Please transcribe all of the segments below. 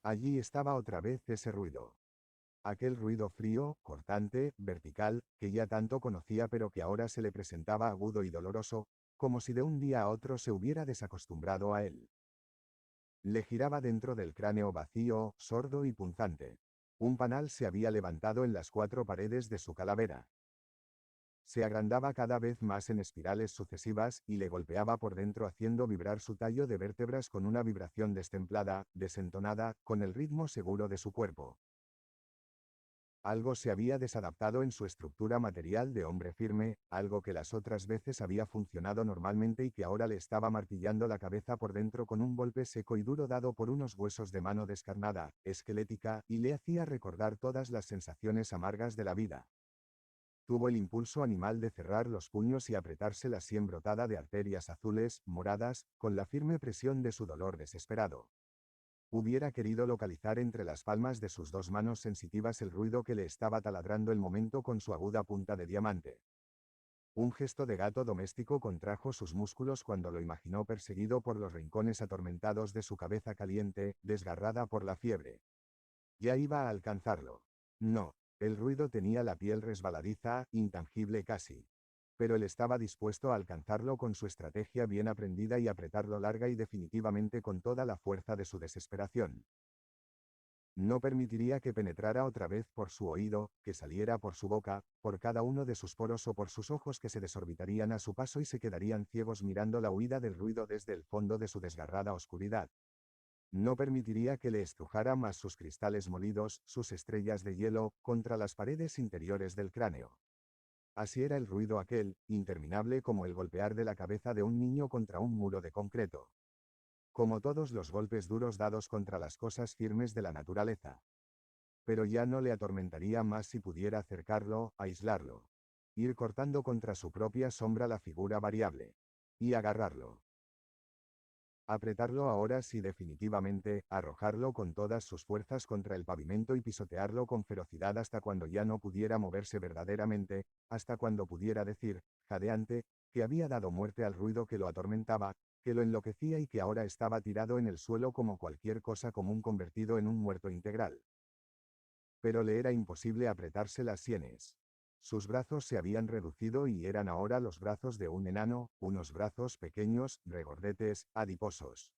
Allí estaba otra vez ese ruido. Aquel ruido frío, cortante, vertical, que ya tanto conocía pero que ahora se le presentaba agudo y doloroso, como si de un día a otro se hubiera desacostumbrado a él. Le giraba dentro del cráneo vacío, sordo y punzante. Un panal se había levantado en las cuatro paredes de su calavera. Se agrandaba cada vez más en espirales sucesivas y le golpeaba por dentro haciendo vibrar su tallo de vértebras con una vibración destemplada, desentonada, con el ritmo seguro de su cuerpo. Algo se había desadaptado en su estructura material de hombre firme, algo que las otras veces había funcionado normalmente y que ahora le estaba martillando la cabeza por dentro con un golpe seco y duro dado por unos huesos de mano descarnada, esquelética, y le hacía recordar todas las sensaciones amargas de la vida. Tuvo el impulso animal de cerrar los puños y apretarse la sien brotada de arterias azules, moradas, con la firme presión de su dolor desesperado. Hubiera querido localizar entre las palmas de sus dos manos sensitivas el ruido que le estaba taladrando el momento con su aguda punta de diamante. Un gesto de gato doméstico contrajo sus músculos cuando lo imaginó perseguido por los rincones atormentados de su cabeza caliente, desgarrada por la fiebre. Ya iba a alcanzarlo. No, el ruido tenía la piel resbaladiza, intangible casi. Pero él estaba dispuesto a alcanzarlo con su estrategia bien aprendida y apretarlo larga y definitivamente con toda la fuerza de su desesperación. No permitiría que penetrara otra vez por su oído, que saliera por su boca, por cada uno de sus poros o por sus ojos que se desorbitarían a su paso y se quedarían ciegos mirando la huida del ruido desde el fondo de su desgarrada oscuridad. No permitiría que le estrujara más sus cristales molidos, sus estrellas de hielo, contra las paredes interiores del cráneo. Así era el ruido aquel, interminable como el golpear de la cabeza de un niño contra un muro de concreto. Como todos los golpes duros dados contra las cosas firmes de la naturaleza. Pero ya no le atormentaría más si pudiera acercarlo, aislarlo. Ir cortando contra su propia sombra la figura variable. Y agarrarlo. Apretarlo ahora sí definitivamente, arrojarlo con todas sus fuerzas contra el pavimento y pisotearlo con ferocidad hasta cuando ya no pudiera moverse verdaderamente, hasta cuando pudiera decir, jadeante, que había dado muerte al ruido que lo atormentaba, que lo enloquecía y que ahora estaba tirado en el suelo como cualquier cosa común convertido en un muerto integral. Pero le era imposible apretarse las sienes. Sus brazos se habían reducido y eran ahora los brazos de un enano, unos brazos pequeños, regordetes, adiposos.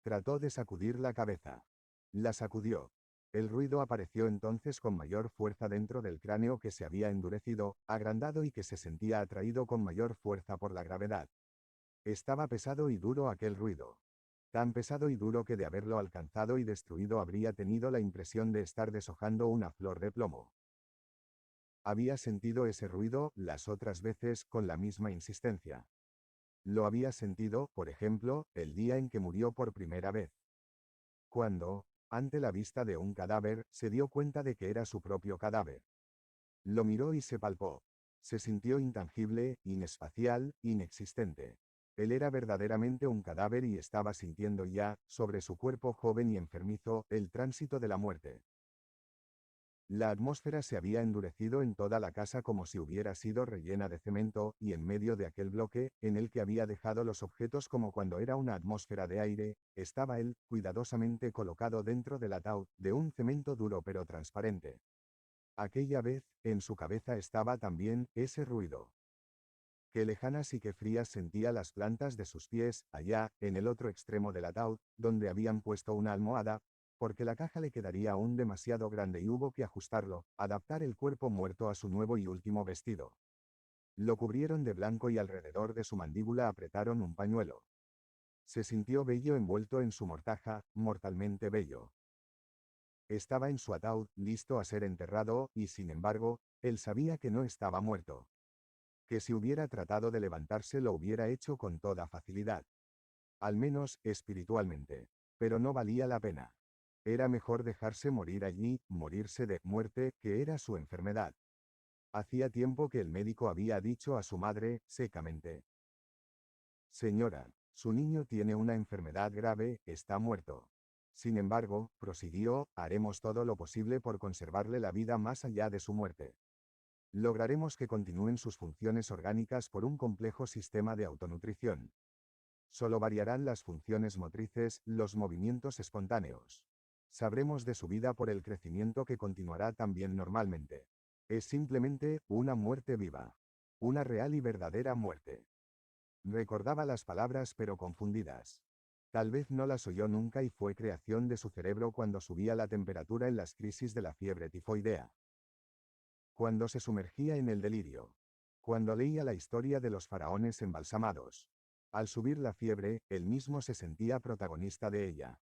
Trató de sacudir la cabeza. La sacudió. El ruido apareció entonces con mayor fuerza dentro del cráneo que se había endurecido, agrandado y que se sentía atraído con mayor fuerza por la gravedad. Estaba pesado y duro aquel ruido. Tan pesado y duro que de haberlo alcanzado y destruido habría tenido la impresión de estar deshojando una flor de plomo. Había sentido ese ruido, las otras veces, con la misma insistencia. Lo había sentido, por ejemplo, el día en que murió por primera vez. Cuando, ante la vista de un cadáver, se dio cuenta de que era su propio cadáver. Lo miró y se palpó. Se sintió intangible, inespacial, inexistente. Él era verdaderamente un cadáver y estaba sintiendo ya, sobre su cuerpo joven y enfermizo, el tránsito de la muerte. La atmósfera se había endurecido en toda la casa como si hubiera sido rellena de cemento, y en medio de aquel bloque, en el que había dejado los objetos como cuando era una atmósfera de aire, estaba él, cuidadosamente colocado dentro del ataúd, de un cemento duro pero transparente. Aquella vez, en su cabeza estaba también ese ruido. Qué lejanas y qué frías sentía las plantas de sus pies, allá, en el otro extremo del ataúd, donde habían puesto una almohada, porque la caja le quedaría aún demasiado grande y hubo que ajustarlo, adaptar el cuerpo muerto a su nuevo y último vestido. Lo cubrieron de blanco y alrededor de su mandíbula apretaron un pañuelo. Se sintió bello envuelto en su mortaja, mortalmente bello. Estaba en su ataúd, listo a ser enterrado, y sin embargo, él sabía que no estaba muerto. Que si hubiera tratado de levantarse lo hubiera hecho con toda facilidad. Al menos, espiritualmente. Pero no valía la pena. Era mejor dejarse morir allí, morirse de muerte, que era su enfermedad. Hacía tiempo que el médico había dicho a su madre, secamente: Señora, su niño tiene una enfermedad grave, está muerto. Sin embargo, prosiguió, haremos todo lo posible por conservarle la vida más allá de su muerte. Lograremos que continúen sus funciones orgánicas por un complejo sistema de autonutrición. Solo variarán las funciones motrices, los movimientos espontáneos. Sabremos de su vida por el crecimiento que continuará también normalmente. Es simplemente una muerte viva. Una real y verdadera muerte. Recordaba las palabras pero confundidas. Tal vez no las oyó nunca y fue creación de su cerebro cuando subía la temperatura en las crisis de la fiebre tifoidea. Cuando se sumergía en el delirio. Cuando leía la historia de los faraones embalsamados. Al subir la fiebre, él mismo se sentía protagonista de ella.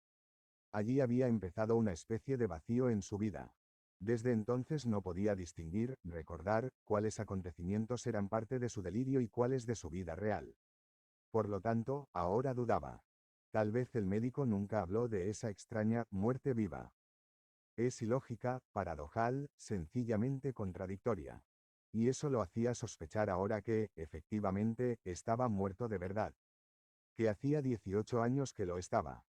Allí había empezado una especie de vacío en su vida. Desde entonces no podía distinguir, recordar, cuáles acontecimientos eran parte de su delirio y cuáles de su vida real. Por lo tanto, ahora dudaba. Tal vez el médico nunca habló de esa extraña muerte viva. Es ilógica, paradojal, sencillamente contradictoria. Y eso lo hacía sospechar ahora que, efectivamente, estaba muerto de verdad. Que hacía 18 años que lo estaba.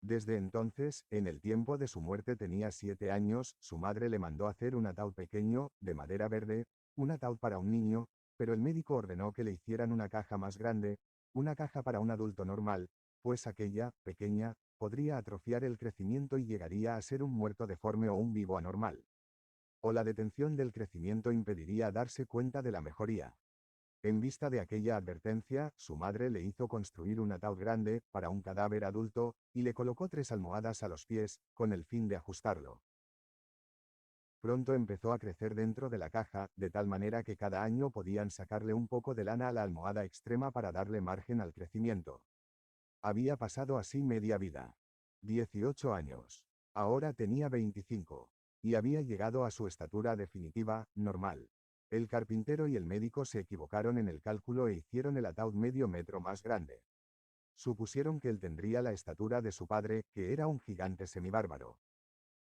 Desde entonces, en el tiempo de su muerte tenía 7 años, su madre le mandó hacer un ataúd pequeño, de madera verde, un ataúd para un niño, pero el médico ordenó que le hicieran una caja más grande, una caja para un adulto normal, pues aquella, pequeña, podría atrofiar el crecimiento y llegaría a ser un muerto deforme o un vivo anormal. O la detención del crecimiento impediría darse cuenta de la mejoría. En vista de aquella advertencia, su madre le hizo construir un ataúd grande, para un cadáver adulto, y le colocó 3 almohadas a los pies, con el fin de ajustarlo. Pronto empezó a crecer dentro de la caja, de tal manera que cada año podían sacarle un poco de lana a la almohada extrema para darle margen al crecimiento. Había pasado así media vida. 18 años. Ahora tenía 25. Y había llegado a su estatura definitiva, normal. El carpintero y el médico se equivocaron en el cálculo e hicieron el ataúd medio metro más grande. Supusieron que él tendría la estatura de su padre, que era un gigante semibárbaro.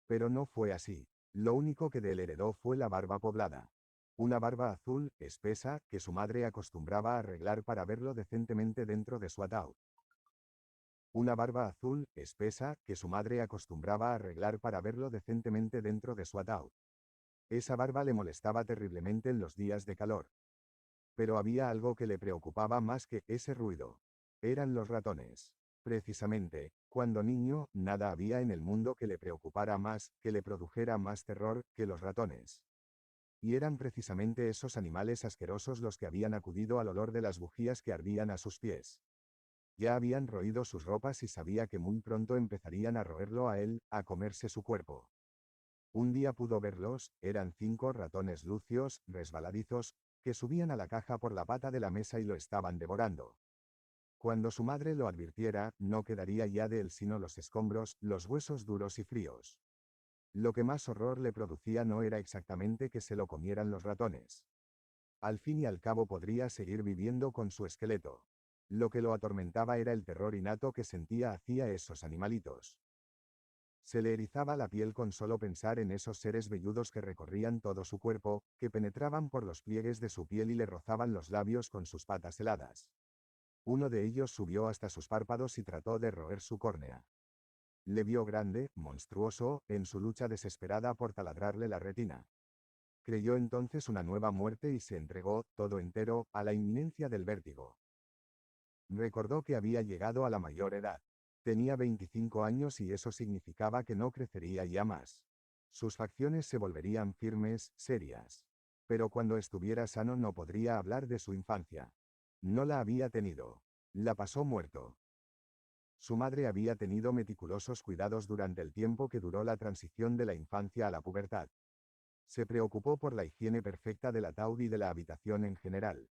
Pero no fue así. Lo único que de él heredó fue la barba poblada. Una barba azul, espesa, que su madre acostumbraba a arreglar para verlo decentemente dentro de su ataúd. Una barba azul, espesa, que su madre acostumbraba a arreglar para verlo decentemente dentro de su ataúd. Esa barba le molestaba terriblemente en los días de calor. Pero había algo que le preocupaba más que ese ruido. Eran los ratones. Precisamente, cuando niño, nada había en el mundo que le preocupara más, que le produjera más terror, que los ratones. Y eran precisamente esos animales asquerosos los que habían acudido al olor de las bujías que ardían a sus pies. Ya habían roído sus ropas y sabía que muy pronto empezarían a roerlo a él, a comerse su cuerpo. Un día pudo verlos, eran 5 ratones lucios, resbaladizos, que subían a la caja por la pata de la mesa y lo estaban devorando. Cuando su madre lo advirtiera, no quedaría ya de él sino los escombros, los huesos duros y fríos. Lo que más horror le producía no era exactamente que se lo comieran los ratones. Al fin y al cabo podría seguir viviendo con su esqueleto. Lo que lo atormentaba era el terror innato que sentía hacia esos animalitos. Se le erizaba la piel con solo pensar en esos seres velludos que recorrían todo su cuerpo, que penetraban por los pliegues de su piel y le rozaban los labios con sus patas heladas. Uno de ellos subió hasta sus párpados y trató de roer su córnea. Le vio grande, monstruoso, en su lucha desesperada por taladrarle la retina. Creyó entonces una nueva muerte y se entregó, todo entero, a la inminencia del vértigo. Recordó que había llegado a la mayor edad. Tenía 25 años y eso significaba que no crecería ya más. Sus facciones se volverían firmes, serias. Pero cuando estuviera sano no podría hablar de su infancia. No la había tenido. La pasó muerto. Su madre había tenido meticulosos cuidados durante el tiempo que duró la transición de la infancia a la pubertad. Se preocupó por la higiene perfecta del ataúd y de la habitación en general.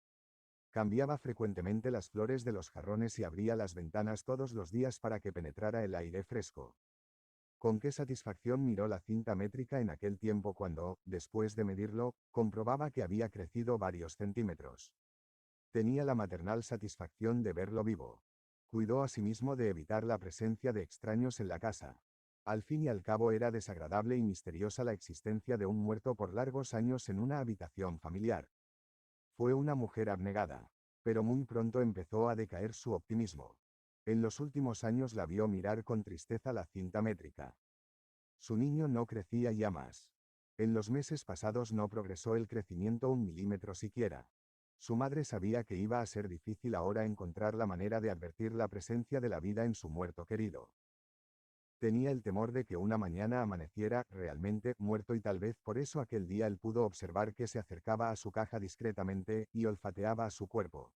Cambiaba frecuentemente las flores de los jarrones y abría las ventanas todos los días para que penetrara el aire fresco. Con qué satisfacción miró la cinta métrica en aquel tiempo cuando, después de medirlo, comprobaba que había crecido varios centímetros. Tenía la maternal satisfacción de verlo vivo. Cuidó asimismo de evitar la presencia de extraños en la casa. Al fin y al cabo era desagradable y misteriosa la existencia de un muerto por largos años en una habitación familiar. Fue una mujer abnegada. Pero muy pronto empezó a decaer su optimismo. En los últimos años la vio mirar con tristeza la cinta métrica. Su niño no crecía ya más. En los meses pasados no progresó el crecimiento un milímetro siquiera. Su madre sabía que iba a ser difícil ahora encontrar la manera de advertir la presencia de la vida en su muerto querido. Tenía el temor de que una mañana amaneciera realmente muerto y tal vez por eso aquel día él pudo observar que se acercaba a su caja discretamente y olfateaba a su cuerpo.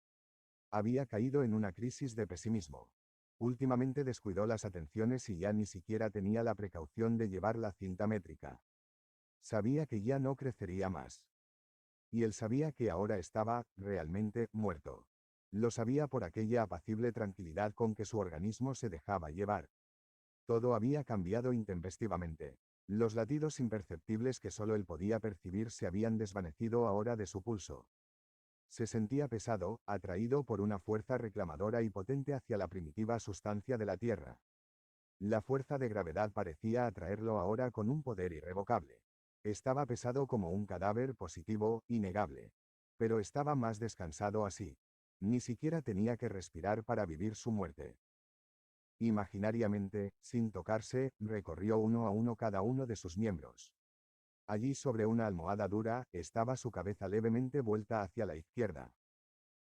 Había caído en una crisis de pesimismo. Últimamente descuidó las atenciones y ya ni siquiera tenía la precaución de llevar la cinta métrica. Sabía que ya no crecería más. Y él sabía que ahora estaba, realmente, muerto. Lo sabía por aquella apacible tranquilidad con que su organismo se dejaba llevar. Todo había cambiado intempestivamente. Los latidos imperceptibles que solo él podía percibir se habían desvanecido ahora de su pulso. Se sentía pesado, atraído por una fuerza reclamadora y potente hacia la primitiva sustancia de la Tierra. La fuerza de gravedad parecía atraerlo ahora con un poder irrevocable. Estaba pesado como un cadáver positivo, innegable. Pero estaba más descansado así. Ni siquiera tenía que respirar para vivir su muerte. Imaginariamente, sin tocarse, recorrió uno a uno cada uno de sus miembros. Allí sobre una almohada dura, estaba su cabeza levemente vuelta hacia la izquierda.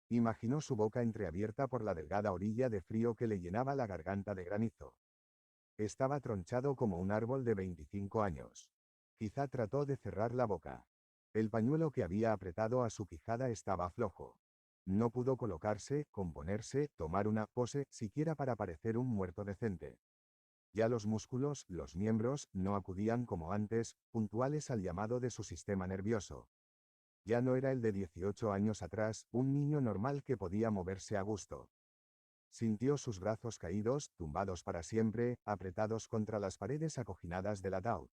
Imaginó su boca entreabierta por la delgada orilla de frío que le llenaba la garganta de granizo. Estaba tronchado como un árbol de 25 años. Quizá trató de cerrar la boca. El pañuelo que había apretado a su quijada estaba flojo. No pudo colocarse, componerse, tomar una pose, siquiera para parecer un muerto decente. Ya los músculos, los miembros, no acudían como antes, puntuales al llamado de su sistema nervioso. Ya no era el de 18 años atrás, un niño normal que podía moverse a gusto. Sintió sus brazos caídos, tumbados para siempre, apretados contra las paredes acoginadas del ataúd.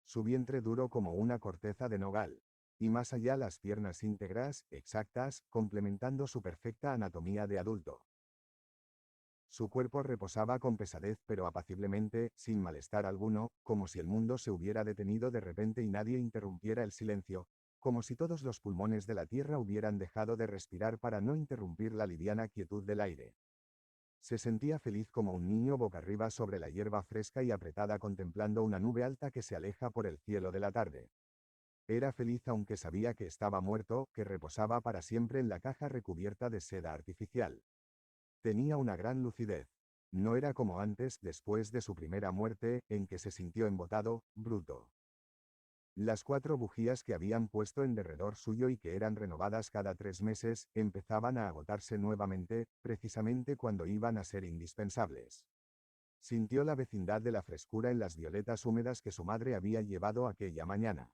Su vientre duro como una corteza de nogal. Y más allá las piernas íntegras, exactas, complementando su perfecta anatomía de adulto. Su cuerpo reposaba con pesadez pero apaciblemente, sin malestar alguno, como si el mundo se hubiera detenido de repente y nadie interrumpiera el silencio, como si todos los pulmones de la tierra hubieran dejado de respirar para no interrumpir la liviana quietud del aire. Se sentía feliz como un niño boca arriba sobre la hierba fresca y apretada contemplando una nube alta que se aleja por el cielo de la tarde. Era feliz aunque sabía que estaba muerto, que reposaba para siempre en la caja recubierta de seda artificial. Tenía una gran lucidez. No era como antes, después de su primera muerte, en que se sintió embotado, bruto. Las 4 bujías que habían puesto en derredor suyo y que eran renovadas cada 3 meses, empezaban a agotarse nuevamente, precisamente cuando iban a ser indispensables. Sintió la vecindad de la frescura en las violetas húmedas que su madre había llevado aquella mañana.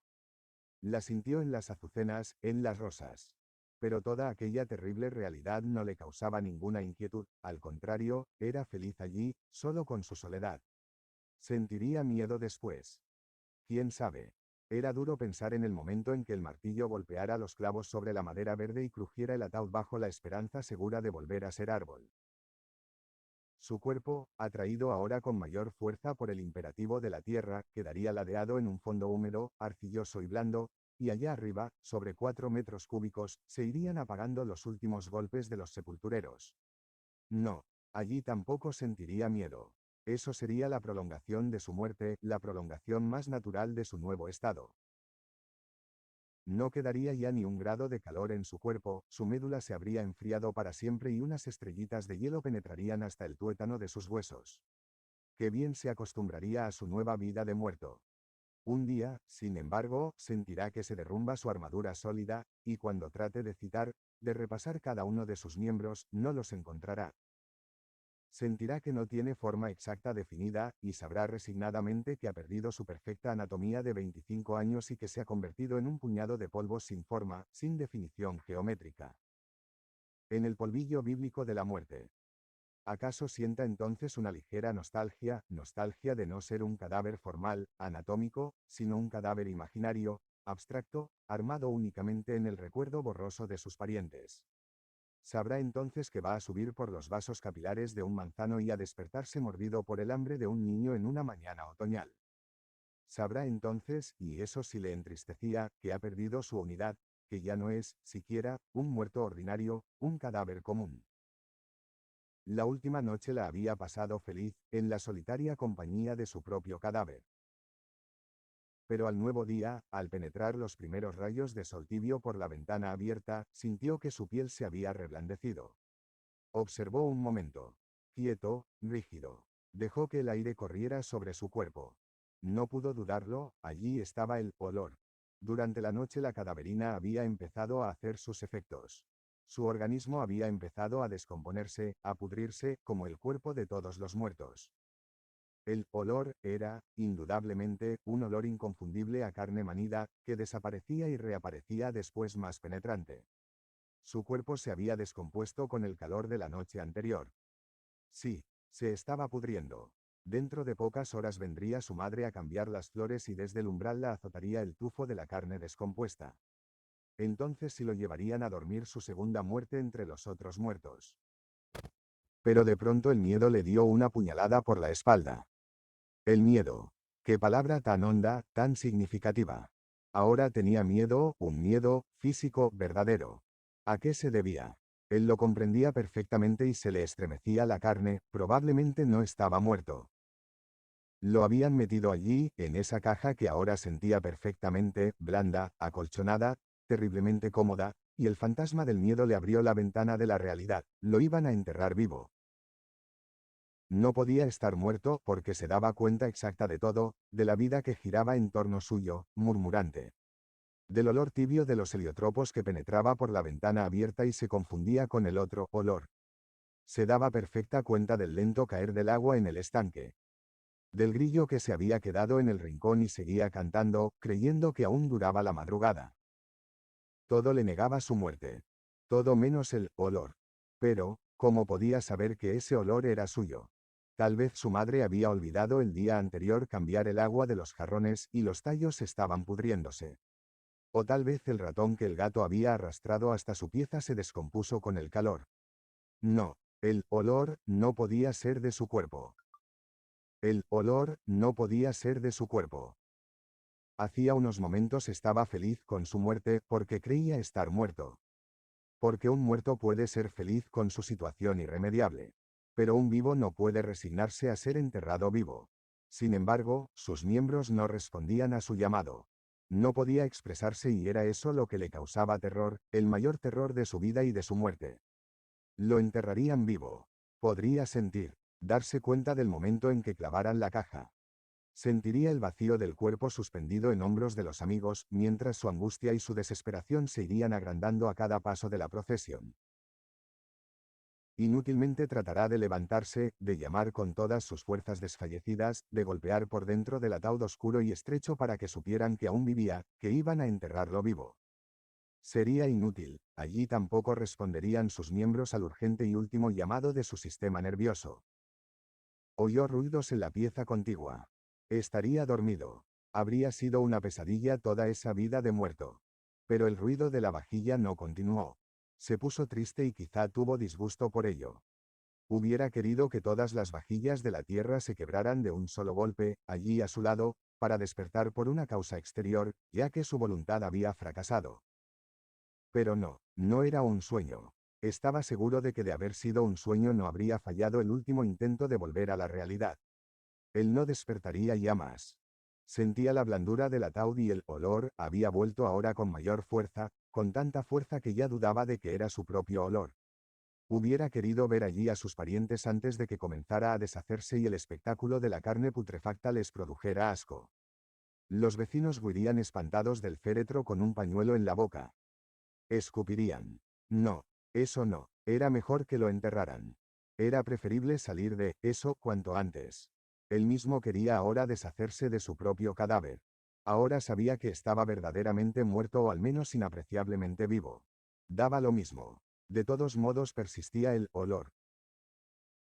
La sintió en las azucenas, en las rosas. Pero toda aquella terrible realidad no le causaba ninguna inquietud, al contrario, era feliz allí, solo con su soledad. Sentiría miedo después. ¿Quién sabe? Era duro pensar en el momento en que el martillo golpeara los clavos sobre la madera verde y crujiera el ataúd bajo la esperanza segura de volver a ser árbol. Su cuerpo, atraído ahora con mayor fuerza por el imperativo de la tierra, quedaría ladeado en un fondo húmedo, arcilloso y blando, y allá arriba, sobre 4 metros cúbicos, se irían apagando los últimos golpes de los sepultureros. No, allí tampoco sentiría miedo. Eso sería la prolongación de su muerte, la prolongación más natural de su nuevo estado. No quedaría ya ni un grado de calor en su cuerpo, su médula se habría enfriado para siempre y unas estrellitas de hielo penetrarían hasta el tuétano de sus huesos. Qué bien se acostumbraría a su nueva vida de muerto. Un día, sin embargo, sentirá que se derrumba su armadura sólida, y cuando trate de citar, de repasar cada uno de sus miembros, no los encontrará. Sentirá que no tiene forma exacta definida, y sabrá resignadamente que ha perdido su perfecta anatomía de 25 años y que se ha convertido en un puñado de polvo sin forma, sin definición geométrica. En el polvillo bíblico de la muerte. ¿Acaso sienta entonces una ligera nostalgia, nostalgia de no ser un cadáver formal, anatómico, sino un cadáver imaginario, abstracto, armado únicamente en el recuerdo borroso de sus parientes? Sabrá entonces que va a subir por los vasos capilares de un manzano y a despertarse mordido por el hambre de un niño en una mañana otoñal. Sabrá entonces, y eso sí le entristecía, que ha perdido su unidad, que ya no es, siquiera, un muerto ordinario, un cadáver común. La última noche la había pasado feliz, en la solitaria compañía de su propio cadáver. Pero al nuevo día, al penetrar los primeros rayos de sol tibio por la ventana abierta, sintió que su piel se había reblandecido. Observó un momento. Quieto, rígido. Dejó que el aire corriera sobre su cuerpo. No pudo dudarlo, allí estaba el olor. Durante la noche la cadaverina había empezado a hacer sus efectos. Su organismo había empezado a descomponerse, a pudrirse, como el cuerpo de todos los muertos. El olor era, indudablemente, un olor inconfundible a carne manida, que desaparecía y reaparecía después más penetrante. Su cuerpo se había descompuesto con el calor de la noche anterior. Sí, se estaba pudriendo. Dentro de pocas horas vendría su madre a cambiar las flores y desde el umbral la azotaría el tufo de la carne descompuesta. Entonces sí lo llevarían a dormir su segunda muerte entre los otros muertos. Pero de pronto el miedo le dio una puñalada por la espalda. El miedo. Qué palabra tan honda, tan significativa. Ahora tenía miedo, un miedo físico verdadero. ¿A qué se debía? Él lo comprendía perfectamente y se le estremecía la carne, probablemente no estaba muerto. Lo habían metido allí, en esa caja que ahora sentía perfectamente, blanda, acolchonada, terriblemente cómoda, y el fantasma del miedo le abrió la ventana de la realidad, lo iban a enterrar vivo. No podía estar muerto porque se daba cuenta exacta de todo, de la vida que giraba en torno suyo, murmurante. Del olor tibio de los heliotropos que penetraba por la ventana abierta y se confundía con el otro olor. Se daba perfecta cuenta del lento caer del agua en el estanque. Del grillo que se había quedado en el rincón y seguía cantando, creyendo que aún duraba la madrugada. Todo le negaba su muerte. Todo menos el olor. Pero, ¿cómo podía saber que ese olor era suyo? Tal vez su madre había olvidado el día anterior cambiar el agua de los jarrones y los tallos estaban pudriéndose. O tal vez el ratón que el gato había arrastrado hasta su pieza se descompuso con el calor. No, el olor no podía ser de su cuerpo. El olor no podía ser de su cuerpo. Hacía unos momentos estaba feliz con su muerte porque creía estar muerto. Porque un muerto puede ser feliz con su situación irremediable. Pero un vivo no puede resignarse a ser enterrado vivo. Sin embargo, sus miembros no respondían a su llamado. No podía expresarse y era eso lo que le causaba terror, el mayor terror de su vida y de su muerte. Lo enterrarían vivo. Podría sentir, darse cuenta del momento en que clavaran la caja. Sentiría el vacío del cuerpo suspendido en hombros de los amigos, mientras su angustia y su desesperación se irían agrandando a cada paso de la procesión. Inútilmente tratará de levantarse, de llamar con todas sus fuerzas desfallecidas, de golpear por dentro del ataúd oscuro y estrecho para que supieran que aún vivía, que iban a enterrarlo vivo. Sería inútil, allí tampoco responderían sus miembros al urgente y último llamado de su sistema nervioso. Oyó ruidos en la pieza contigua. Estaría dormido. Habría sido una pesadilla toda esa vida de muerto. Pero el ruido de la vajilla no continuó. Se puso triste y quizá tuvo disgusto por ello. Hubiera querido que todas las vajillas de la tierra se quebraran de un solo golpe, allí a su lado, para despertar por una causa exterior, ya que su voluntad había fracasado. Pero no, no era un sueño. Estaba seguro de que de haber sido un sueño no habría fallado el último intento de volver a la realidad. Él no despertaría ya más. Sentía la blandura del ataúd y el olor había vuelto ahora con mayor fuerza, con tanta fuerza que ya dudaba de que era su propio olor. Hubiera querido ver allí a sus parientes antes de que comenzara a deshacerse y el espectáculo de la carne putrefacta les produjera asco. Los vecinos huirían espantados del féretro con un pañuelo en la boca. Escupirían. No, eso no, era mejor que lo enterraran. Era preferible salir de eso cuanto antes. Él mismo quería ahora deshacerse de su propio cadáver. Ahora sabía que estaba verdaderamente muerto o al menos inapreciablemente vivo. Daba lo mismo. De todos modos persistía el olor.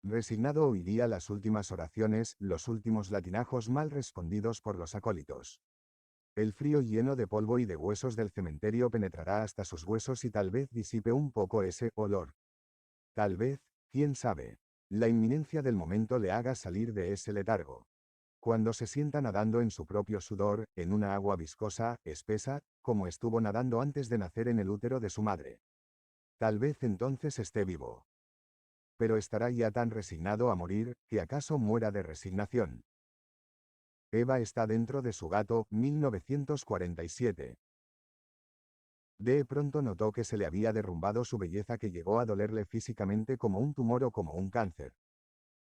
Resignado oiría las últimas oraciones, los últimos latinajos mal respondidos por los acólitos. El frío lleno de polvo y de huesos del cementerio penetrará hasta sus huesos y tal vez disipe un poco ese olor. Tal vez, quién sabe, la inminencia del momento le haga salir de ese letargo. Cuando se sienta nadando en su propio sudor, en una agua viscosa, espesa, como estuvo nadando antes de nacer en el útero de su madre. Tal vez entonces esté vivo. Pero estará ya tan resignado a morir, que acaso muera de resignación. Eva está dentro de su gato, 1947. De pronto notó que se le había derrumbado su belleza que llegó a dolerle físicamente como un tumor o como un cáncer.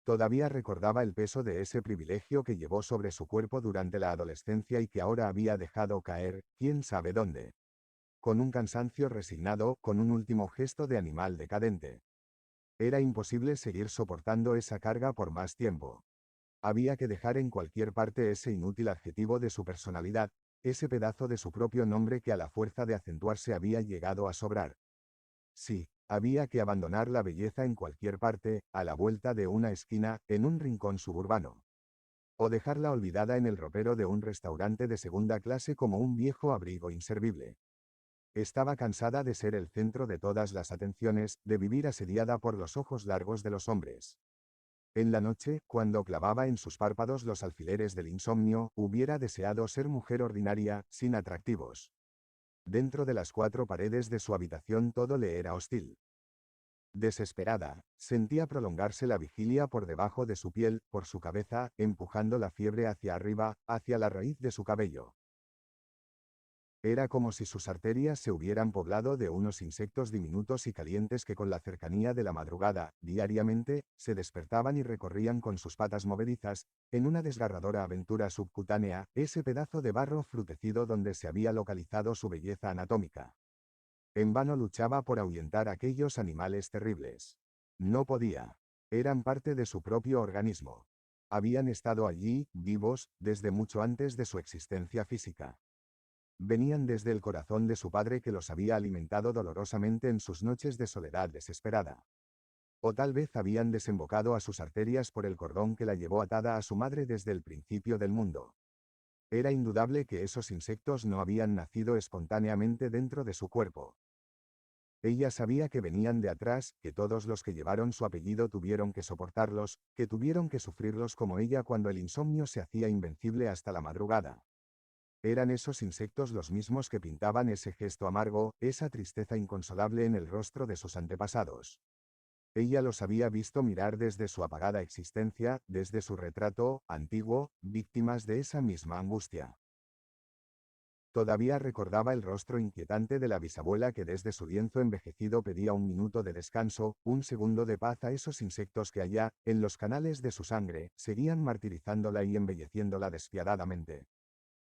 Todavía recordaba el peso de ese privilegio que llevó sobre su cuerpo durante la adolescencia y que ahora había dejado caer, quién sabe dónde. Con un cansancio resignado, con un último gesto de animal decadente. Era imposible seguir soportando esa carga por más tiempo. Había que dejar en cualquier parte ese inútil adjetivo de su personalidad, ese pedazo de su propio nombre que a la fuerza de acentuarse había llegado a sobrar. Sí, había que abandonar la belleza en cualquier parte, a la vuelta de una esquina, en un rincón suburbano. O dejarla olvidada en el ropero de un restaurante de segunda clase como un viejo abrigo inservible. Estaba cansada de ser el centro de todas las atenciones, de vivir asediada por los ojos largos de los hombres. En la noche, cuando clavaba en sus párpados los alfileres del insomnio, hubiera deseado ser mujer ordinaria, sin atractivos. Dentro de las cuatro paredes de su habitación todo le era hostil. Desesperada, sentía prolongarse la vigilia por debajo de su piel, por su cabeza, empujando la fiebre hacia arriba, hacia la raíz de su cabello. Era como si sus arterias se hubieran poblado de unos insectos diminutos y calientes que con la cercanía de la madrugada, diariamente, se despertaban y recorrían con sus patas movedizas, en una desgarradora aventura subcutánea, ese pedazo de barro frutecido donde se había localizado su belleza anatómica. En vano luchaba por ahuyentar a aquellos animales terribles. No podía. Eran parte de su propio organismo. Habían estado allí, vivos, desde mucho antes de su existencia física. Venían desde el corazón de su padre que los había alimentado dolorosamente en sus noches de soledad desesperada. O tal vez habían desembocado a sus arterias por el cordón que la llevó atada a su madre desde el principio del mundo. Era indudable que esos insectos no habían nacido espontáneamente dentro de su cuerpo. Ella sabía que venían de atrás, que todos los que llevaron su apellido tuvieron que soportarlos, que tuvieron que sufrirlos como ella cuando el insomnio se hacía invencible hasta la madrugada. Eran esos insectos los mismos que pintaban ese gesto amargo, esa tristeza inconsolable en el rostro de sus antepasados. Ella los había visto mirar desde su apagada existencia, desde su retrato, antiguo, víctimas de esa misma angustia. Todavía recordaba el rostro inquietante de la bisabuela que desde su lienzo envejecido pedía un minuto de descanso, un segundo de paz a esos insectos que allá, en los canales de su sangre, seguían martirizándola y embelleciéndola despiadadamente.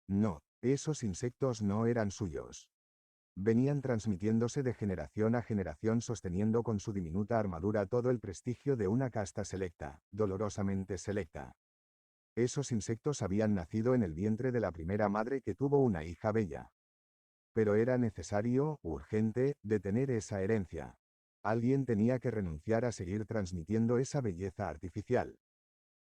No, esos insectos no eran suyos. Venían transmitiéndose de generación a generación sosteniendo con su diminuta armadura todo el prestigio de una casta selecta, dolorosamente selecta. Esos insectos habían nacido en el vientre de la primera madre que tuvo una hija bella. Pero era necesario, urgente, detener esa herencia. Alguien tenía que renunciar a seguir transmitiendo esa belleza artificial.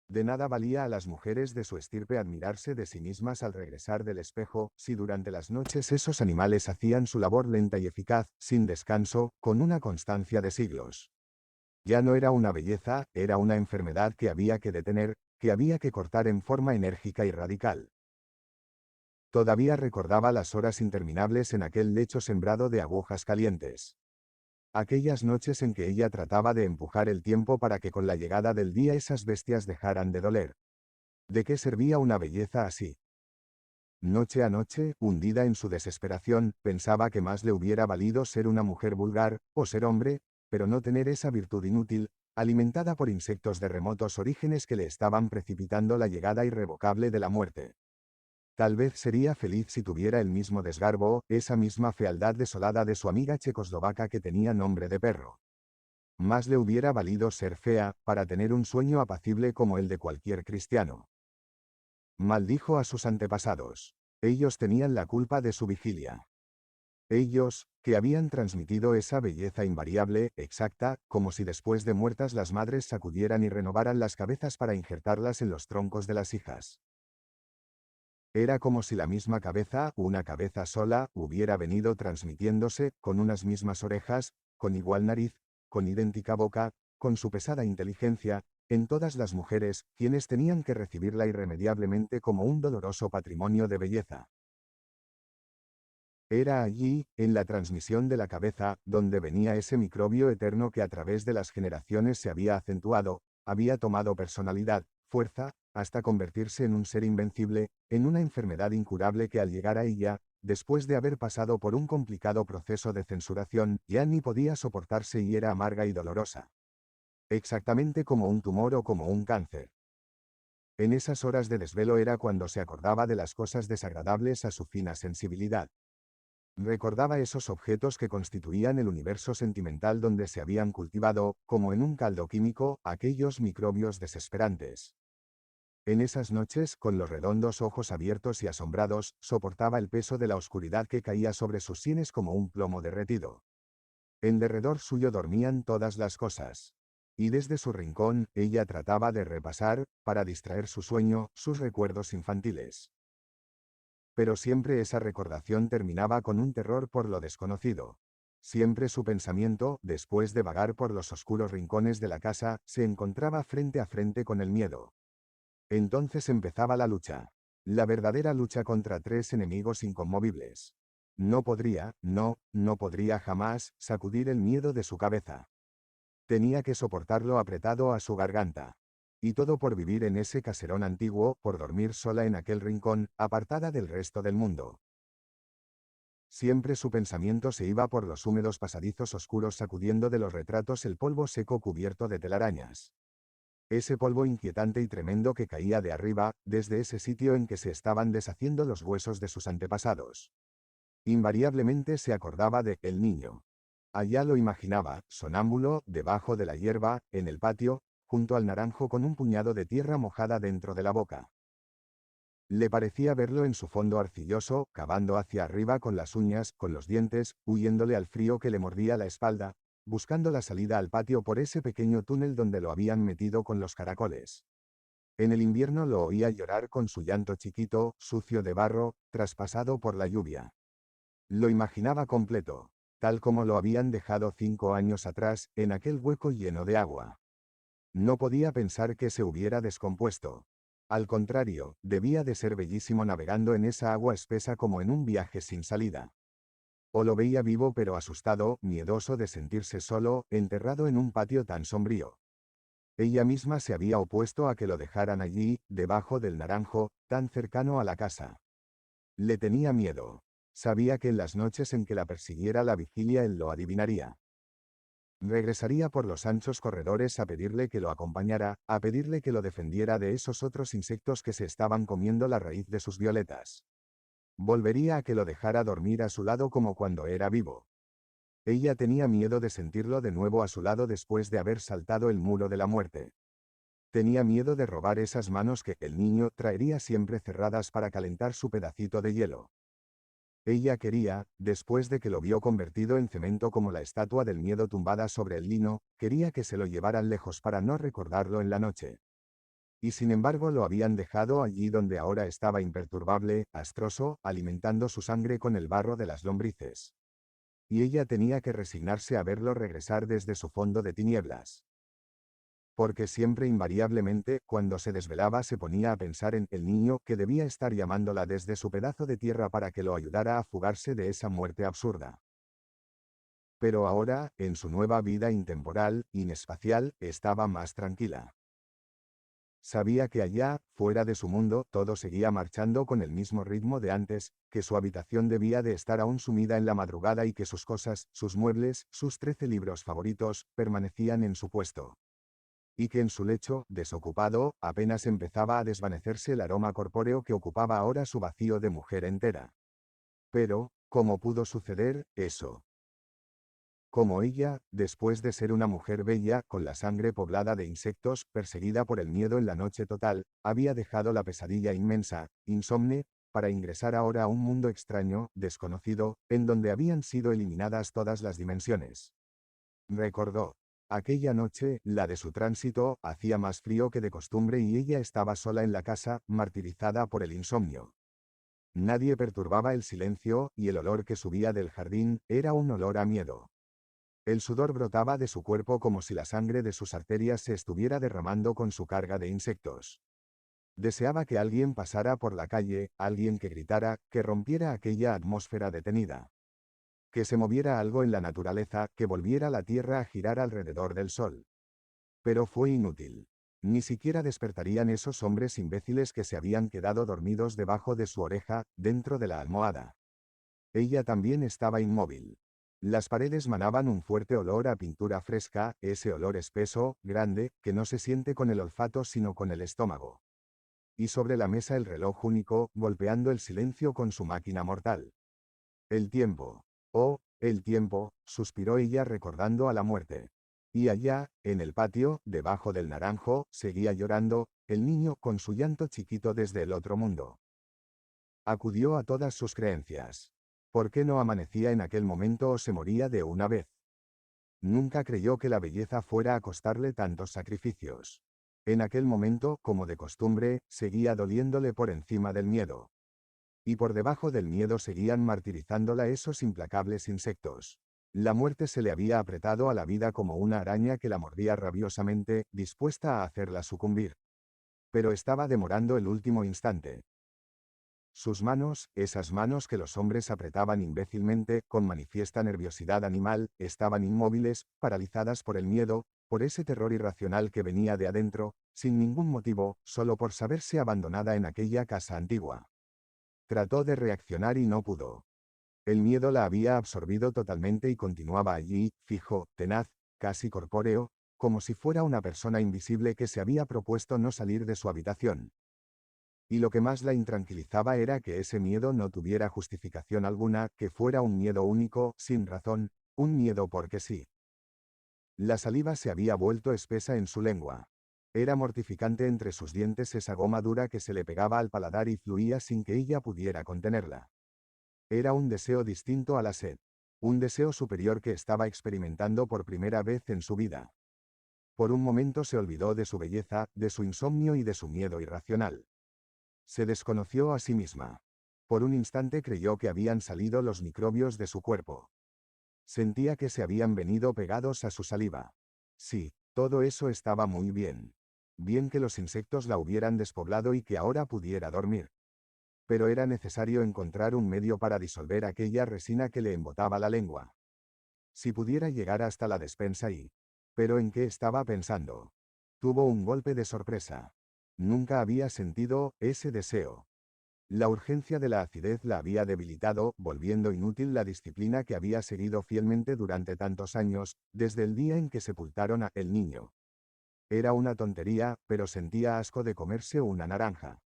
De nada valía a las mujeres de su estirpe admirarse de sí mismas al regresar del espejo, si durante las noches esos animales hacían su labor lenta y eficaz, sin descanso, con una constancia de siglos. Ya no era una belleza, era una enfermedad que había que detener, que había que cortar en forma enérgica y radical. Todavía recordaba las horas interminables en aquel lecho sembrado de agujas calientes. Aquellas noches en que ella trataba de empujar el tiempo para que con la llegada del día esas bestias dejaran de doler. ¿De qué servía una belleza así? Noche a noche, hundida en su desesperación, pensaba que más le hubiera valido ser una mujer vulgar, o ser hombre, pero no tener esa virtud inútil, alimentada por insectos de remotos orígenes que le estaban precipitando la llegada irrevocable de la muerte. Tal vez sería feliz si tuviera el mismo desgarbo, esa misma fealdad desolada de su amiga checoslovaca que tenía nombre de perro. Más le hubiera valido ser fea, para tener un sueño apacible como el de cualquier cristiano. Maldijo a sus antepasados. Ellos tenían la culpa de su vigilia. Ellos, que habían transmitido esa belleza invariable, exacta, como si después de muertas las madres sacudieran y renovaran las cabezas para injertarlas en los troncos de las hijas. Era como si la misma cabeza, una cabeza sola, hubiera venido transmitiéndose, con unas mismas orejas, con igual nariz, con idéntica boca, con su pesada inteligencia, en todas las mujeres, quienes tenían que recibirla irremediablemente como un doloroso patrimonio de belleza. Era allí, en la transmisión de la cabeza, donde venía ese microbio eterno que a través de las generaciones se había acentuado, había tomado personalidad, fuerza, hasta convertirse en un ser invencible, en una enfermedad incurable que al llegar a ella, después de haber pasado por un complicado proceso de censuración, ya ni podía soportarse y era amarga y dolorosa. exactamente como un tumor o como un cáncer. En esas horas de desvelo era cuando se acordaba de las cosas desagradables a su fina sensibilidad. Recordaba esos objetos que constituían el universo sentimental donde se habían cultivado, como en un caldo químico, aquellos microbios desesperantes. En esas noches, con los redondos ojos abiertos y asombrados, soportaba el peso de la oscuridad que caía sobre sus sienes como un plomo derretido. En derredor suyo dormían todas las cosas. Y desde su rincón, ella trataba de repasar, para distraer su sueño, sus recuerdos infantiles. Pero siempre esa recordación terminaba con un terror por lo desconocido. Siempre su pensamiento, después de vagar por los oscuros rincones de la casa, se encontraba frente a frente con el miedo. Entonces empezaba la lucha. La verdadera lucha contra tres enemigos inconmovibles. No podría jamás sacudir el miedo de su cabeza. Tenía que soportarlo apretado a su garganta. Y todo por vivir en ese caserón antiguo, por dormir sola en aquel rincón, apartada del resto del mundo. Siempre su pensamiento se iba por los húmedos pasadizos oscuros sacudiendo de los retratos el polvo seco cubierto de telarañas. Ese polvo inquietante y tremendo que caía de arriba, desde ese sitio en que se estaban deshaciendo los huesos de sus antepasados. Invariablemente se acordaba de el niño. Allá lo imaginaba, sonámbulo, debajo de la hierba, en el patio, junto al naranjo con un puñado de tierra mojada dentro de la boca. Le parecía verlo en su fondo arcilloso, cavando hacia arriba con las uñas, con los dientes, huyéndole al frío que le mordía la espalda, buscando la salida al patio por ese pequeño túnel donde lo habían metido con los caracoles. En el invierno lo oía llorar con su llanto chiquito, sucio de barro, traspasado por la lluvia. Lo imaginaba completo, tal como lo habían dejado 5 años atrás, en aquel hueco lleno de agua. No podía pensar que se hubiera descompuesto. Al contrario, debía de ser bellísimo navegando en esa agua espesa como en un viaje sin salida. O lo veía vivo pero asustado, miedoso de sentirse solo, enterrado en un patio tan sombrío. Ella misma se había opuesto a que lo dejaran allí, debajo del naranjo, tan cercano a la casa. Le tenía miedo. Sabía que en las noches en que la persiguiera la vigilia él lo adivinaría. Regresaría por los anchos corredores a pedirle que lo acompañara, a pedirle que lo defendiera de esos otros insectos que se estaban comiendo la raíz de sus violetas. Volvería a que lo dejara dormir a su lado como cuando era vivo. Ella tenía miedo de sentirlo de nuevo a su lado después de haber saltado el muro de la muerte. Tenía miedo de robar esas manos que el niño traería siempre cerradas para calentar su pedacito de hielo. Ella quería, después de que lo vio convertido en cemento como la estatua del miedo tumbada sobre el lino, quería que se lo llevaran lejos para no recordarlo en la noche. Y sin embargo lo habían dejado allí donde ahora estaba imperturbable, astroso, alimentando su sangre con el barro de las lombrices. Y ella tenía que resignarse a verlo regresar desde su fondo de tinieblas. Porque siempre invariablemente, cuando se desvelaba se ponía a pensar en el niño que debía estar llamándola desde su pedazo de tierra para que lo ayudara a fugarse de esa muerte absurda. Pero ahora, en su nueva vida intemporal, inespacial, estaba más tranquila. Sabía que allá, fuera de su mundo, todo seguía marchando con el mismo ritmo de antes, que su habitación debía de estar aún sumida en la madrugada y que sus cosas, sus muebles, sus 13 libros favoritos, permanecían en su puesto. Y que en su lecho, desocupado, apenas empezaba a desvanecerse el aroma corpóreo que ocupaba ahora su vacío de mujer entera. Pero, ¿cómo pudo suceder eso? Como ella, después de ser una mujer bella, con la sangre poblada de insectos, perseguida por el miedo en la noche total, había dejado la pesadilla inmensa, insomne, para ingresar ahora a un mundo extraño, desconocido, en donde habían sido eliminadas todas las dimensiones. Recordó. Aquella noche, la de su tránsito, hacía más frío que de costumbre y ella estaba sola en la casa, martirizada por el insomnio. Nadie perturbaba el silencio, y el olor que subía del jardín, era un olor a miedo. El sudor brotaba de su cuerpo como si la sangre de sus arterias se estuviera derramando con su carga de insectos. Deseaba que alguien pasara por la calle, alguien que gritara, que rompiera aquella atmósfera detenida. Que se moviera algo en la naturaleza, que volviera la tierra a girar alrededor del sol. Pero fue inútil. Ni siquiera despertarían esos hombres imbéciles que se habían quedado dormidos debajo de su oreja, dentro de la almohada. Ella también estaba inmóvil. Las paredes manaban un fuerte olor a pintura fresca, ese olor espeso, grande, que no se siente con el olfato sino con el estómago. Y sobre la mesa el reloj único, golpeando el silencio con su máquina mortal. El tiempo. Oh, el tiempo, suspiró ella recordando a la muerte. Y allá, en el patio, debajo del naranjo, seguía llorando, el niño con su llanto chiquito desde el otro mundo. Acudió a todas sus creencias. ¿Por qué no amanecía en aquel momento o se moría de una vez? Nunca creyó que la belleza fuera a costarle tantos sacrificios. En aquel momento, como de costumbre, seguía doliéndole por encima del miedo. Y por debajo del miedo seguían martirizándola esos implacables insectos. La muerte se le había apretado a la vida como una araña que la mordía rabiosamente, dispuesta a hacerla sucumbir. Pero estaba demorando el último instante. Sus manos, esas manos que los hombres apretaban imbécilmente, con manifiesta nerviosidad animal, estaban inmóviles, paralizadas por el miedo, por ese terror irracional que venía de adentro, sin ningún motivo, solo por saberse abandonada en aquella casa antigua. Trató de reaccionar y no pudo. El miedo la había absorbido totalmente y continuaba allí, fijo, tenaz, casi corpóreo, como si fuera una persona invisible que se había propuesto no salir de su habitación. Y lo que más la intranquilizaba era que ese miedo no tuviera justificación alguna, que fuera un miedo único, sin razón, un miedo porque sí. La saliva se había vuelto espesa en su lengua. Era mortificante entre sus dientes esa goma dura que se le pegaba al paladar y fluía sin que ella pudiera contenerla. Era un deseo distinto a la sed. Un deseo superior que estaba experimentando por primera vez en su vida. Por un momento se olvidó de su belleza, de su insomnio y de su miedo irracional. Se desconoció a sí misma. Por un instante creyó que habían salido los microbios de su cuerpo. Sentía que se habían venido pegados a su saliva. Sí, todo eso estaba muy bien. Bien que los insectos la hubieran despoblado y que ahora pudiera dormir. Pero era necesario encontrar un medio para disolver aquella resina que le embotaba la lengua. Si pudiera llegar hasta la despensa y... ¿Pero en qué estaba pensando? Tuvo un golpe de sorpresa. Nunca había sentido ese deseo. La urgencia de la acidez la había debilitado, volviendo inútil la disciplina que había seguido fielmente durante tantos años, desde el día en que sepultaron a el niño. Era una tontería, pero sentía asco de comerse una naranja.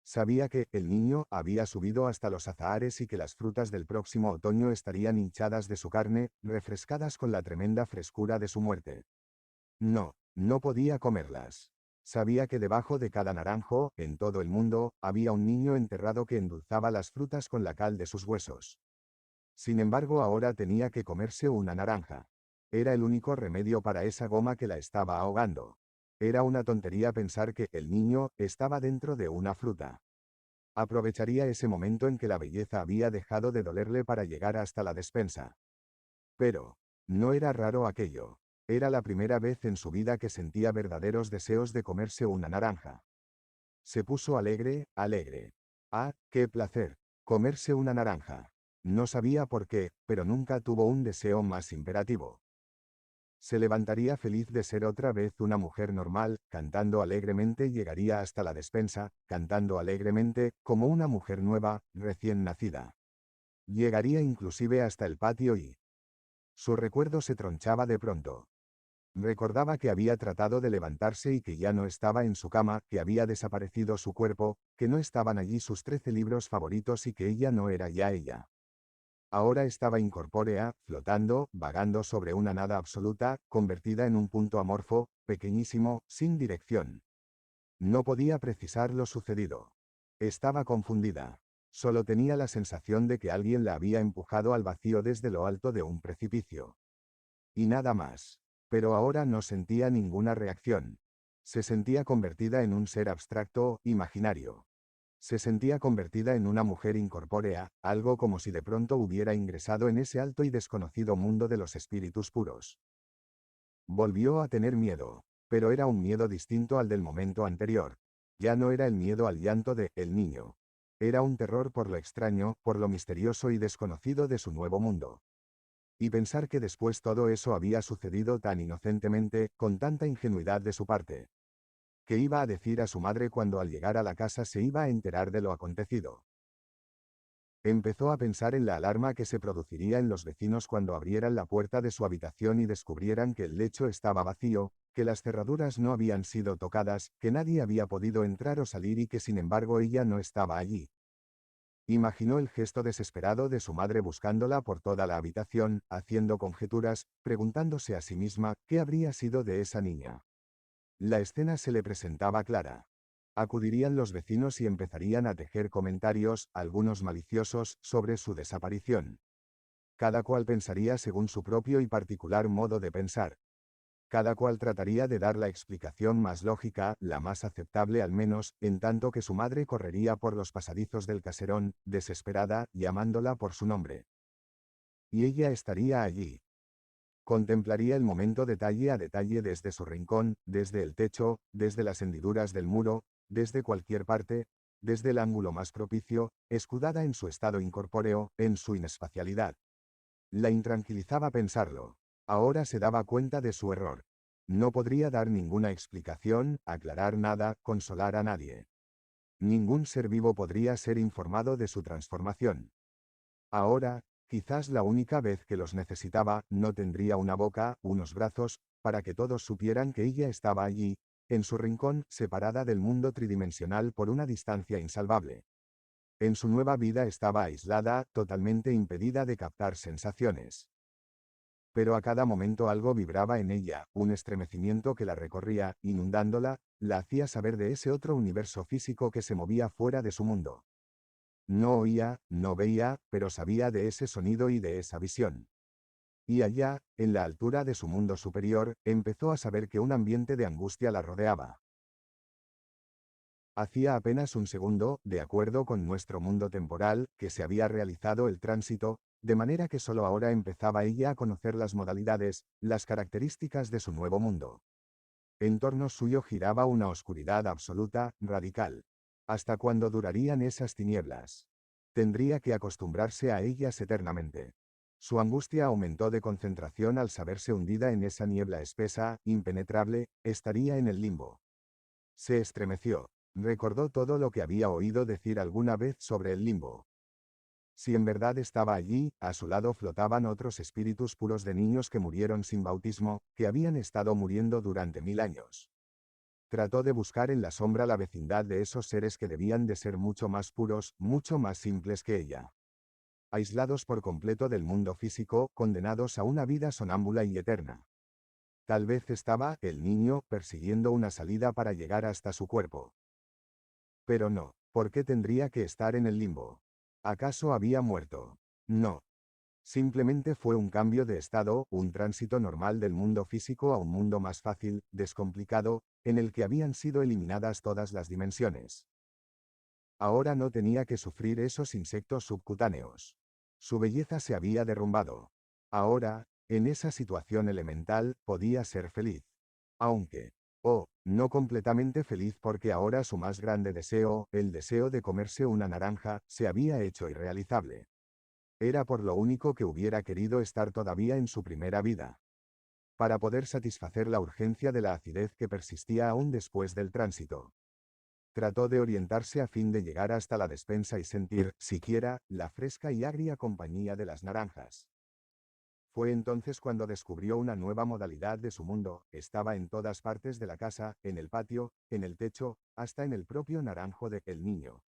Sabía que el niño había subido hasta los azahares y que las frutas del próximo otoño estarían hinchadas de su carne, refrescadas con la tremenda frescura de su muerte. No, no podía comerlas. Sabía que debajo de cada naranjo, en todo el mundo, había un niño enterrado que endulzaba las frutas con la cal de sus huesos. Sin embargo, ahora tenía que comerse una naranja. Era el único remedio para esa goma que la estaba ahogando. Era una tontería pensar que el niño estaba dentro de una fruta. Aprovecharía ese momento en que la belleza había dejado de dolerle para llegar hasta la despensa. Pero, no era raro aquello. Era la primera vez en su vida que sentía verdaderos deseos de comerse una naranja. Se puso alegre, alegre. Ah, qué placer, comerse una naranja. No sabía por qué, pero nunca tuvo un deseo más imperativo. Se levantaría feliz de ser otra vez una mujer normal, cantando alegremente llegaría hasta la despensa, cantando alegremente, como una mujer nueva, recién nacida. Llegaría inclusive hasta el patio y... Su recuerdo se tronchaba de pronto. Recordaba que había tratado de levantarse y que ya no estaba en su cama, que había desaparecido su cuerpo, que no estaban allí sus 13 libros favoritos y que ella no era ya ella. Ahora estaba incorpórea, flotando, vagando sobre una nada absoluta, convertida en un punto amorfo, pequeñísimo, sin dirección. No podía precisar lo sucedido. Estaba confundida. Solo tenía la sensación de que alguien la había empujado al vacío desde lo alto de un precipicio. Y nada más. Pero ahora no sentía ninguna reacción. Se sentía convertida en un ser abstracto, imaginario. Se sentía convertida en una mujer incorpórea, algo como si de pronto hubiera ingresado en ese alto y desconocido mundo de los espíritus puros. Volvió a tener miedo, pero era un miedo distinto al del momento anterior. Ya no era el miedo al llanto de el niño. Era un terror por lo extraño, por lo misterioso y desconocido de su nuevo mundo. Y pensar que después todo eso había sucedido tan inocentemente, con tanta ingenuidad de su parte. ¿Qué iba a decir a su madre cuando al llegar a la casa se iba a enterar de lo acontecido? Empezó a pensar en la alarma que se produciría en los vecinos cuando abrieran la puerta de su habitación y descubrieran que el lecho estaba vacío, que las cerraduras no habían sido tocadas, que nadie había podido entrar o salir y que sin embargo ella no estaba allí. Imaginó el gesto desesperado de su madre buscándola por toda la habitación, haciendo conjeturas, preguntándose a sí misma qué habría sido de esa niña. La escena se le presentaba clara. Acudirían los vecinos y empezarían a tejer comentarios, algunos maliciosos, sobre su desaparición. Cada cual pensaría según su propio y particular modo de pensar. Cada cual trataría de dar la explicación más lógica, la más aceptable al menos, en tanto que su madre correría por los pasadizos del caserón, desesperada, llamándola por su nombre. Y ella estaría allí. Contemplaría el momento detalle a detalle desde su rincón, desde el techo, desde las hendiduras del muro, desde cualquier parte, desde el ángulo más propicio, escudada en su estado incorpóreo, en su inespacialidad. La intranquilizaba pensarlo. Ahora se daba cuenta de su error. No podría dar ninguna explicación, aclarar nada, consolar a nadie. Ningún ser vivo podría ser informado de su transformación. Ahora, quizás la única vez que los necesitaba, no tendría una boca, unos brazos, para que todos supieran que ella estaba allí, en su rincón, separada del mundo tridimensional por una distancia insalvable. En su nueva vida estaba aislada, totalmente impedida de captar sensaciones. Pero a cada momento algo vibraba en ella, un estremecimiento que la recorría, inundándola, la hacía saber de ese otro universo físico que se movía fuera de su mundo. No oía, no veía, pero sabía de ese sonido y de esa visión. Y allá, en la altura de su mundo superior, empezó a saber que un ambiente de angustia la rodeaba. Hacía apenas un segundo, de acuerdo con nuestro mundo temporal, que se había realizado el tránsito, de manera que solo ahora empezaba ella a conocer las modalidades, las características de su nuevo mundo. En torno suyo giraba una oscuridad absoluta, radical. ¿Hasta cuándo durarían esas tinieblas? Tendría que acostumbrarse a ellas eternamente. Su angustia aumentó de concentración al saberse hundida en esa niebla espesa, impenetrable, estaría en el limbo. Se estremeció. Recordó todo lo que había oído decir alguna vez sobre el limbo. Si en verdad estaba allí, a su lado flotaban otros espíritus puros de niños que murieron sin bautismo, que habían estado muriendo durante 1000 años. Trató de buscar en la sombra la vecindad de esos seres que debían de ser mucho más puros, mucho más simples que ella. Aislados por completo del mundo físico, condenados a una vida sonámbula y eterna. Tal vez estaba, el niño, persiguiendo una salida para llegar hasta su cuerpo. Pero no, ¿por qué tendría que estar en el limbo? ¿Acaso había muerto? No. Simplemente fue un cambio de estado, un tránsito normal del mundo físico a un mundo más fácil, descomplicado, en el que habían sido eliminadas todas las dimensiones. Ahora no tenía que sufrir esos insectos subcutáneos. Su belleza se había derrumbado. Ahora, en esa situación elemental, podía ser feliz. Aunque, no completamente feliz porque ahora su más grande deseo, el deseo de comerse una naranja, se había hecho irrealizable. Era por lo único que hubiera querido estar todavía en su primera vida. Para poder satisfacer la urgencia de la acidez que persistía aún después del tránsito. Trató de orientarse a fin de llegar hasta la despensa y sentir, siquiera, la fresca y agria compañía de las naranjas. Fue entonces cuando descubrió una nueva modalidad de su mundo, estaba en todas partes de la casa, en el patio, en el techo, hasta en el propio naranjo de el niño.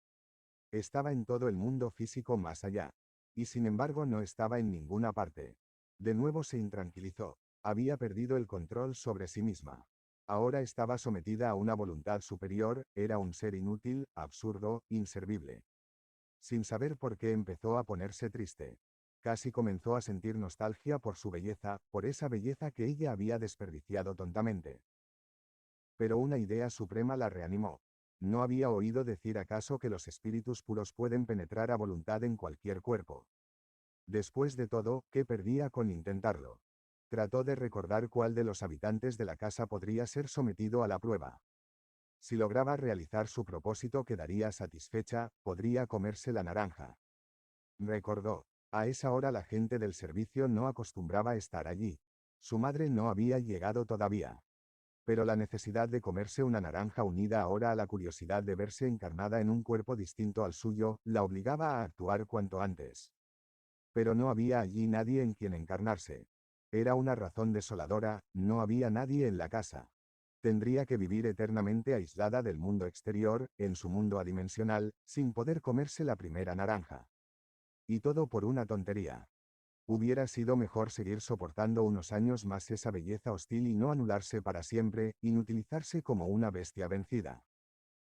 Estaba en todo el mundo físico más allá. Y sin embargo no estaba en ninguna parte. De nuevo se intranquilizó. Había perdido el control sobre sí misma. Ahora estaba sometida a una voluntad superior, era un ser inútil, absurdo, inservible. Sin saber por qué empezó a ponerse triste. Casi comenzó a sentir nostalgia por su belleza, por esa belleza que ella había desperdiciado tontamente. Pero una idea suprema la reanimó. ¿No había oído decir acaso que los espíritus puros pueden penetrar a voluntad en cualquier cuerpo? Después de todo, ¿qué perdía con intentarlo? Trató de recordar cuál de los habitantes de la casa podría ser sometido a la prueba. Si lograba realizar su propósito quedaría satisfecha, podría comerse la naranja. Recordó. A esa hora la gente del servicio no acostumbraba estar allí. Su madre no había llegado todavía. Pero la necesidad de comerse una naranja unida ahora a la curiosidad de verse encarnada en un cuerpo distinto al suyo, la obligaba a actuar cuanto antes. Pero no había allí nadie en quien encarnarse. Era una razón desoladora, no había nadie en la casa. Tendría que vivir eternamente aislada del mundo exterior, en su mundo adimensional, sin poder comerse la primera naranja. Y todo por una tontería. Hubiera sido mejor seguir soportando unos años más esa belleza hostil y no anularse para siempre, inutilizarse como una bestia vencida.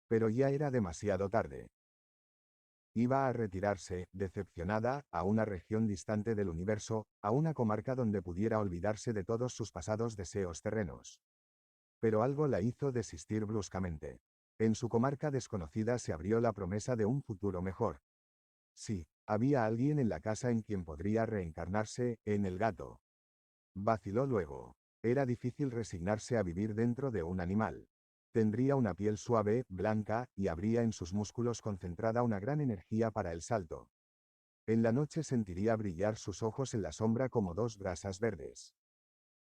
Pero ya era demasiado tarde. Iba a retirarse, decepcionada, a una región distante del universo, a una comarca donde pudiera olvidarse de todos sus pasados deseos terrenos. Pero algo la hizo desistir bruscamente. En su comarca desconocida se abrió la promesa de un futuro mejor. Sí, había alguien en la casa en quien podría reencarnarse, en el gato. Vaciló luego. Era difícil resignarse a vivir dentro de un animal. Tendría una piel suave, blanca, y habría en sus músculos concentrada una gran energía para el salto. En la noche sentiría brillar sus ojos en la sombra como dos brasas verdes.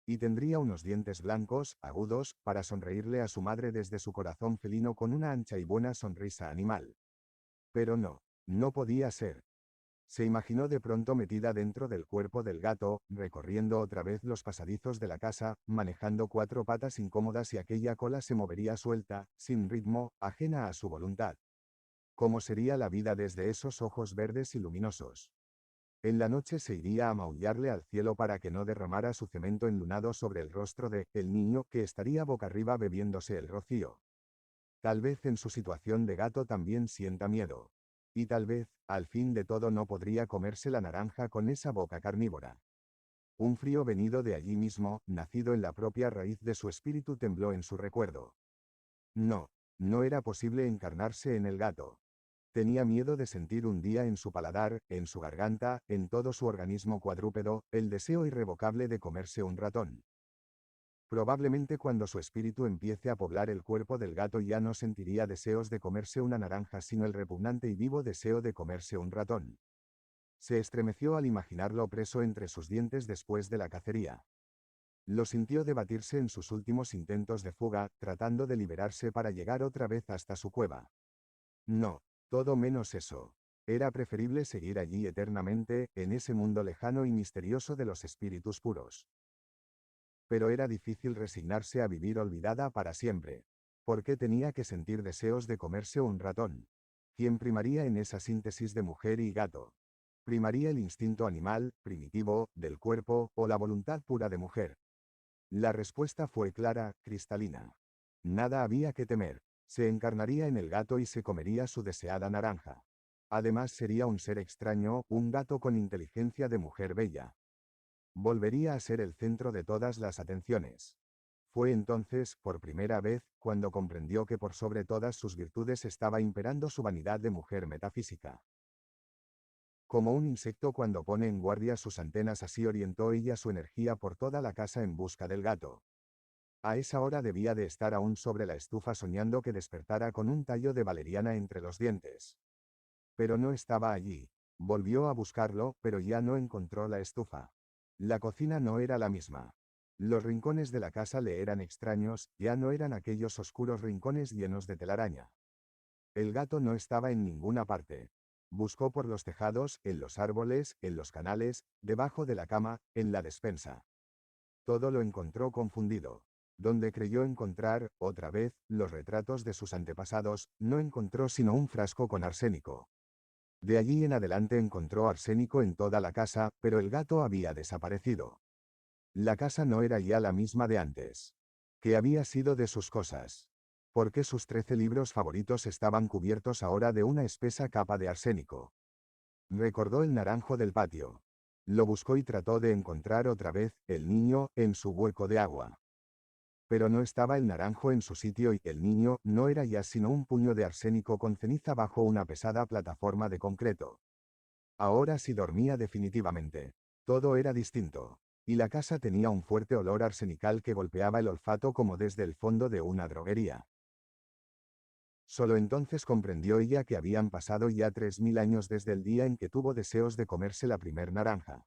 Y tendría unos dientes blancos, agudos, para sonreírle a su madre desde su corazón felino con una ancha y buena sonrisa animal. Pero no, no podía ser. Se imaginó de pronto metida dentro del cuerpo del gato, recorriendo otra vez los pasadizos de la casa, manejando cuatro patas incómodas y aquella cola se movería suelta, sin ritmo, ajena a su voluntad. ¿Cómo sería la vida desde esos ojos verdes y luminosos? En la noche se iría a maullarle al cielo para que no derramara su cemento enlunado sobre el rostro de el niño que estaría boca arriba bebiéndose el rocío. Tal vez en su situación de gato también sienta miedo. Y tal vez, al fin de todo no podría comerse la naranja con esa boca carnívora. Un frío venido de allí mismo, nacido en la propia raíz de su espíritu tembló en su recuerdo. No, no era posible encarnarse en el gato. Tenía miedo de sentir un día en su paladar, en su garganta, en todo su organismo cuadrúpedo, el deseo irrevocable de comerse un ratón. Probablemente cuando su espíritu empiece a poblar el cuerpo del gato ya no sentiría deseos de comerse una naranja sino el repugnante y vivo deseo de comerse un ratón. Se estremeció al imaginarlo preso entre sus dientes después de la cacería. Lo sintió debatirse en sus últimos intentos de fuga, tratando de liberarse para llegar otra vez hasta su cueva. No, todo menos eso. Era preferible seguir allí eternamente, en ese mundo lejano y misterioso de los espíritus puros. Pero era difícil resignarse a vivir olvidada para siempre. ¿Por qué tenía que sentir deseos de comerse un ratón? ¿Quién primaría en esa síntesis de mujer y gato? ¿Primaría el instinto animal, primitivo, del cuerpo, o la voluntad pura de mujer? La respuesta fue clara, cristalina. Nada había que temer. Se encarnaría en el gato y se comería su deseada naranja. Además sería un ser extraño, un gato con inteligencia de mujer bella. Volvería a ser el centro de todas las atenciones. Fue entonces, por primera vez, cuando comprendió que por sobre todas sus virtudes estaba imperando su vanidad de mujer metafísica. Como un insecto cuando pone en guardia sus antenas, así orientó ella su energía por toda la casa en busca del gato. A esa hora debía de estar aún sobre la estufa soñando que despertara con un tallo de valeriana entre los dientes. Pero no estaba allí. Volvió a buscarlo, pero ya no encontró la estufa. La cocina no era la misma. Los rincones de la casa le eran extraños, ya no eran aquellos oscuros rincones llenos de telaraña. El gato no estaba en ninguna parte. Buscó por los tejados, en los árboles, en los canales, debajo de la cama, en la despensa. Todo lo encontró confundido. Donde creyó encontrar, otra vez, los retratos de sus antepasados, no encontró sino un frasco con arsénico. De allí en adelante encontró arsénico en toda la casa, pero el gato había desaparecido. La casa no era ya la misma de antes. ¿Qué había sido de sus cosas? ¿Por qué sus 13 libros favoritos estaban cubiertos ahora de una espesa capa de arsénico? Recordó el naranjo del patio. Lo buscó y trató de encontrar otra vez, el niño, en su hueco de agua. Pero no estaba el naranjo en su sitio y el niño no era ya sino un puño de arsénico con ceniza bajo una pesada plataforma de concreto. Ahora sí dormía definitivamente. Todo era distinto. Y la casa tenía un fuerte olor arsenical que golpeaba el olfato como desde el fondo de una droguería. Solo entonces comprendió ella que habían pasado ya 3000 años desde el día en que tuvo deseos de comerse la primer naranja.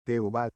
Teubat,